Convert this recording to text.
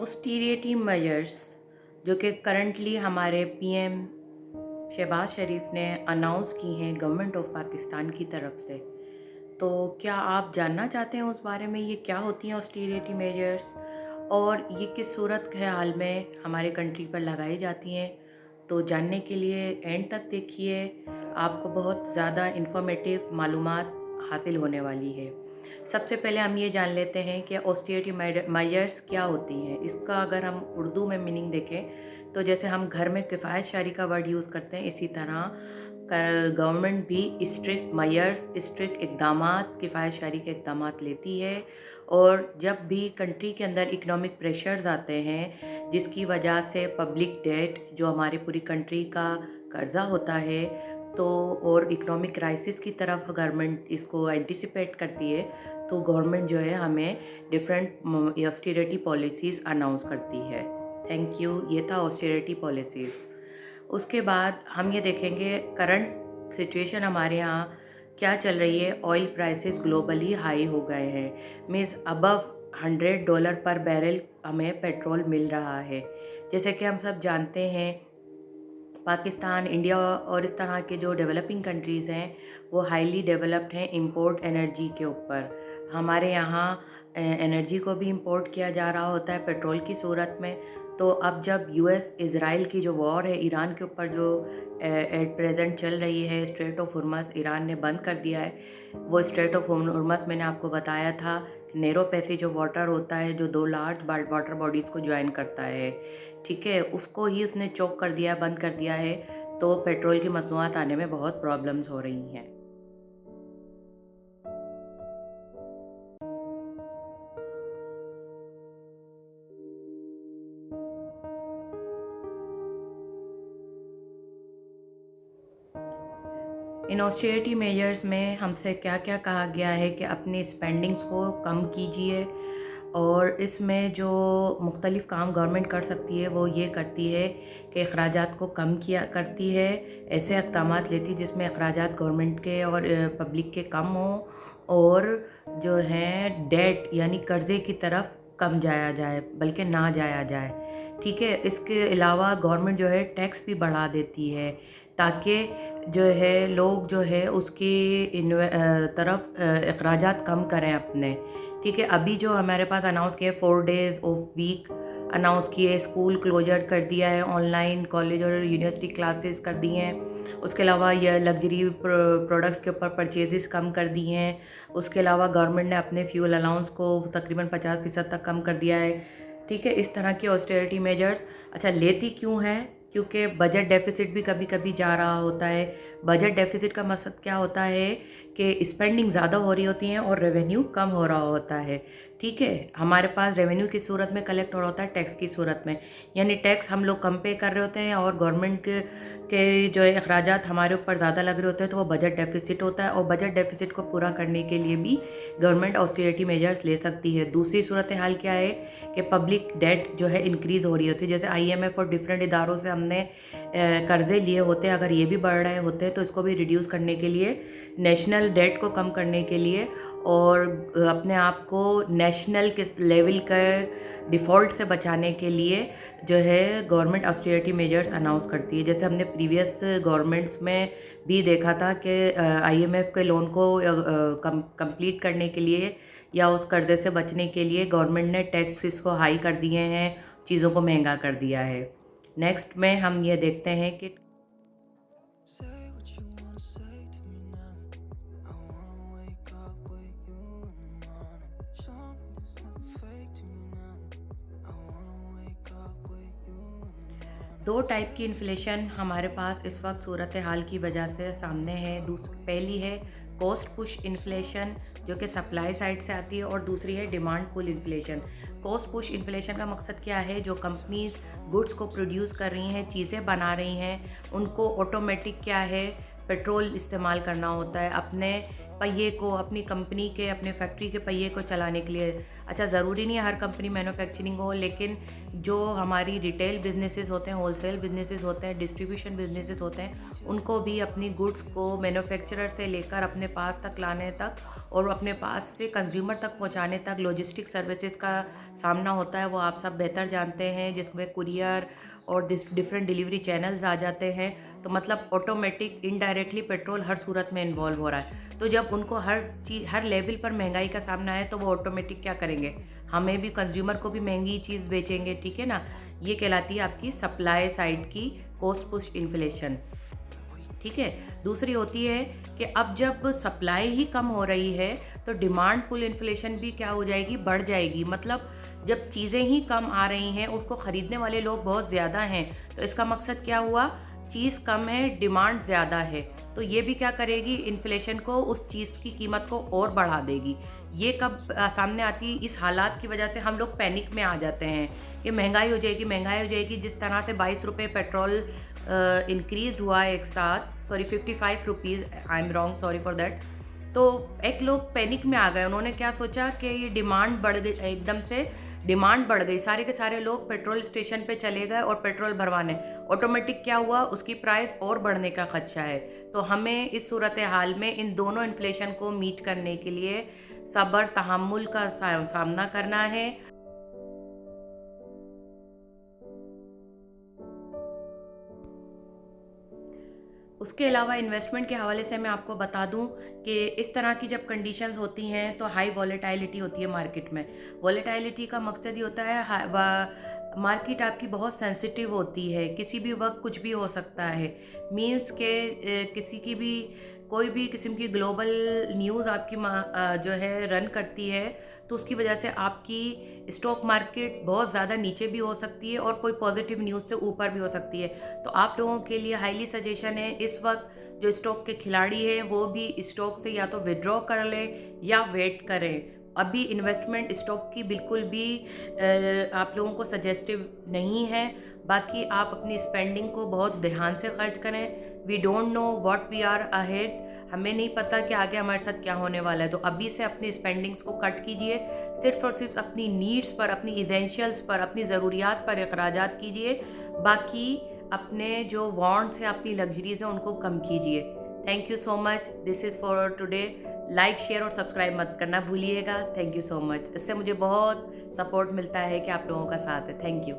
Austerity measures जो कि currently हमारे पीएम शहबाज शरीफ ने अनाउंस की हैं गवर्नमेंट ऑफ पाकिस्तान की तरफ से। तो क्या आप जानना चाहते हैं उस बारे में, ये क्या होती हैं ऑस्टेरिटी मेजर्स और ये किस सूरत के हाल में हमारे कंट्री पर लगाई जाती हैं? तो जानने के लिए एंड तक देखिए, आपको बहुत ज़्यादा इन्फॉर्मेटिव मालूमात हासिल होने वाली है। सबसे पहले हम ये जान लेते हैं कि ऑस्टेरिटी मेजर्स क्या होती हैं। इसका अगर हम उर्दू में मीनिंग देखें तो जैसे हम घर में किफ़ायत शारी का वर्ड यूज़ करते हैं, इसी तरह गवर्नमेंट भी स्ट्रिक्ट मेजर्स, स्ट्रिक्ट इक़दामात, किफ़ायत शारी के इक़दामात लेती है। और जब भी कंट्री के अंदर इकोनॉमिक प्रेशर्स आते हैं जिसकी वजह से पब्लिक डेट जो हमारी पूरी कंट्री का कर्ज़ा होता है, तो और इकोनॉमिक क्राइसिस की तरफ गवर्नमेंट इसको एंटिसिपेट करती है, तो गवर्नमेंट जो है हमें डिफरेंट ऑस्टेरिटी पॉलिसीज़ अनाउंस करती है। Thank you. ये था ऑस्टेरिटी पॉलिसीज़। उसके बाद हम ये देखेंगे करंट सिचुएशन हमारे यहाँ क्या चल रही है। ऑयल प्राइसेस ग्लोबली हाई हो गए हैं, मीन्स अबव $100 पर बैरल हमें पेट्रोल मिल रहा है। जैसे कि हम सब जानते हैं, पाकिस्तान, इंडिया और इस तरह के जो डेवलपिंग कंट्रीज़ हैं वो हाईली डेवलप्ड हैं इंपोर्ट एनर्जी के ऊपर। हमारे यहाँ एनर्जी को भी इंपोर्ट किया जा रहा होता है पेट्रोल की सूरत में। तो अब जब यूएस इज़राइल की जो वॉर है ईरान के ऊपर, जो एट प्रेजेंट चल रही है, स्ट्रेट ऑफ हुर्मस ईरान ने बंद कर दिया है। वो स्ट्रेट ऑफ हुर्मस मैंने आपको बताया था, नैरो पैसेज जो वाटर होता है जो दो लार्ज वाटर बॉडीज़ को ज्वाइन करता है, ठीक है, उसको ही उसने चोक कर दिया, बंद कर दिया है। तो पेट्रोल की मसनूआत आने में बहुत प्रॉब्लम्स हो रही हैं। इन ऑस्टेरिटी मेजर्स में हमसे क्या क्या कहा गया है कि अपनी स्पेंडिंग्स को कम कीजिए, और इसमें जो मुख्तलिफ़ काम गवर्नमेंट कर सकती है वो ये करती है कि अखराजात को कम किया करती है। ऐसे इक़दामात लेती है जिसमें अखराजात गवर्नमेंट के और पब्लिक के कम हों, और जो है डेट यानी कर्ज़े की तरफ कम जाया जाए, बल्कि ना जाया जाए, ठीक है। इसके अलावा गवर्नमेंट जो है टैक्स भी बढ़ा देती है ताकि जो है लोग जो है उसकी तरफ अखराजात कम करें अपने, ठीक है। अभी जो हमारे पास अनाउंस किए 4 डेज़ ऑफ वीक अनाउंस किए, स्कूल क्लोजर कर दिया है, ऑनलाइन कॉलेज और यूनिवर्सिटी क्लासेस कर दी हैं। उसके अलावा ये लग्जरी प्रोडक्ट्स के ऊपर परचेजेस कम कर दी हैं। उसके अलावा गवर्नमेंट ने अपने फ्यूल अलाउंस को तकरीबन 50% तक कम कर दिया है, ठीक है। इस तरह की ऑस्टेरिटी मेजर्स अच्छा लेती क्यों है? क्योंकि बजट डेफिसिट भी कभी कभी जा रहा होता है। बजट डेफिसिट का मकसद क्या होता है कि स्पेंडिंग ज़्यादा हो रही होती हैं और रेवेन्यू कम हो रहा होता है, ठीक है। हमारे पास रेवेन्यू की सूरत में कलेक्ट हो रहा होता है टैक्स की सूरत में, यानी टैक्स हम लोग कम पे कर रहे होते हैं और गवर्नमेंट के जो है अखराजात हमारे ऊपर ज़्यादा लग रहे होते हैं, तो वो बजट डेफिसिट होता है। और बजट डेफिसिट को पूरा करने के लिए भी गवर्नमेंट ऑस्टेरिटी मेजर्स ले सकती है। दूसरी सूरत हाल क्या है कि पब्लिक डेट जो है इंक्रीज़ हो रही होती है। जैसे आईएमएफ और डिफरेंट इदारों से हमने कर्ज़े लिए होते हैं, अगर ये भी बढ़ रहे होते हैं तो इसको भी रिड्यूस करने के लिए, नेशनल डेट को कम करने के लिए और अपने आप को नेशनल किस लेवल का डिफ़ॉल्ट से बचाने के लिए जो है गवर्नमेंट ऑस्टेरिटी मेजर्स अनाउंस करती है। जैसे हमने प्रीवियस गवर्नमेंट्स में भी देखा था कि आईएमएफ के लोन को कंप्लीट करने के लिए या उस कर्ज़े से बचने के लिए गवर्नमेंट ने टैक्सेस को हाई कर दिए हैं, चीज़ों को महंगा कर दिया है। नेक्स्ट में हम ये देखते हैं कि Say what you wanna say to me now. I wanna wake up with you in the morning. Show me there's nothing fake to me now. I wanna wake up with you in the morning. दो type की inflation हमारे पास इस वक्त सूरत हाल की वजह से सामने है। पहली है कॉस्ट पुश इन्फ्लेशन जो कि सप्लाई साइड से आती है, और दूसरी है demand pull inflation. Cost push inflation का मकसद क्या है? जो कंपनीज गुड्स को प्रोड्यूस कर रही हैं, चीज़ें बना रही हैं, उनको ऑटोमेटिक क्या है पेट्रोल इस्तेमाल करना होता है अपने पहिए को, अपनी कंपनी के, अपने फैक्ट्री के पहिए को चलाने के लिए। अच्छा, ज़रूरी नहीं है हर कंपनी मैन्युफैक्चरिंग हो, लेकिन जो हमारी रिटेल बिजनेसेस होते हैं, होलसेल बिजनेसेस होते हैं, डिस्ट्रीब्यूशन बिजनेसेस होते हैं, उनको भी अपनी गुड्स को मैन्युफैक्चरर से लेकर अपने पास तक लाने तक और अपने पास से कंज्यूमर तक पहुंचाने तक लॉजिस्टिक सर्विसेज का सामना होता है। वो आप सब बेहतर जानते हैं, जिसमें कुरियर और डिफरेंट डिलीवरी चैनल्स आ जाते हैं। तो मतलब ऑटोमेटिक इनडायरेक्टली पेट्रोल हर सूरत में इन्वॉल्व हो रहा है। तो जब उनको हर चीज़, हर लेवल पर महंगाई का सामना है, तो वो ऑटोमेटिक क्या करेंगे, हमें भी, कंज्यूमर को भी महंगी चीज़ बेचेंगे, ठीक है ना। ये कहलाती है आपकी सप्लाई साइड की कॉस्ट पुश इन्फ्लेशन, ठीक है। दूसरी होती है कि अब जब सप्लाई ही कम हो रही है तो डिमांड पुल इन्फ्लेशन भी क्या हो जाएगी, बढ़ जाएगी। मतलब जब चीज़ें ही कम आ रही हैं, उसको ख़रीदने वाले लोग बहुत ज़्यादा हैं, तो इसका मकसद क्या हुआ, चीज़ कम है, डिमांड ज़्यादा है, तो ये भी क्या करेगी, इन्फ्लेशन को, उस चीज़ की कीमत को और बढ़ा देगी। ये कब सामने आती है, इस हालात की वजह से हम लोग पैनिक में आ जाते हैं कि महंगाई हो जाएगी, महंगाई हो जाएगी। जिस तरह से 22 रुपये पेट्रोल इंक्रीज हुआ एक साथ, sorry 55 rupees, I am wrong, sorry for that. तो एक लोग पैनिक में आ गए, उन्होंने क्या सोचा कि ये डिमांड बढ़ गई, एकदम से डिमांड बढ़ गई, सारे के सारे लोग पेट्रोल स्टेशन पे चले गए और पेट्रोल भरवाने। ऑटोमेटिक क्या हुआ, उसकी प्राइस और बढ़ने का खदशा है। तो हमें इस सूरत हाल में इन दोनों इन्फ्लेशन को मीट करने के लिए सब्र तहम्मुल का सामना करना है। उसके अलावा इन्वेस्टमेंट के हवाले से मैं आपको बता दूं कि इस तरह की जब कंडीशंस होती हैं तो हाई वॉलेटाइलिटी होती है मार्केट में। वॉलेटाइलिटी का मकसद ये होता है, मार्केट आपकी बहुत सेंसिटिव होती है, किसी भी वक्त कुछ भी हो सकता है। मींस के किसी की भी, कोई भी किस्म की ग्लोबल न्यूज़ आपकी जो है रन करती है, तो उसकी वजह से आपकी स्टॉक मार्केट बहुत ज़्यादा नीचे भी हो सकती है और कोई पॉजिटिव न्यूज़ से ऊपर भी हो सकती है। तो आप लोगों के लिए हाईली सजेशन है, इस वक्त जो स्टॉक के खिलाड़ी हैं वो भी स्टॉक से या तो विड्रॉ कर लें या वेट करें। अभी इन्वेस्टमेंट स्टॉक की बिल्कुल भी आप लोगों को सजेस्टिव नहीं है। बाकी आप अपनी स्पेंडिंग को बहुत ध्यान से खर्च करें। We don't know what we are ahead, हमें नहीं पता कि आगे हमारे साथ क्या होने वाला है। तो अभी से अपनी स्पेंडिंग्स को कट कीजिए, सिर्फ और सिर्फ अपनी नीड्स पर, अपनी इसेंशियल्स पर, अपनी ज़रूरियात पर अखराजात कीजिए। बाकी अपने जो वांट्स हैं, अपनी लग्जरीज हैं, उनको कम कीजिए। Thank you so much, this is for today. Like, share और सब्सक्राइब मत करना भूलिएगा। थैंक यू सो मच, इससे मुझे बहुत सपोर्ट मिलता है कि आप लोगों का साथ है। Thank you.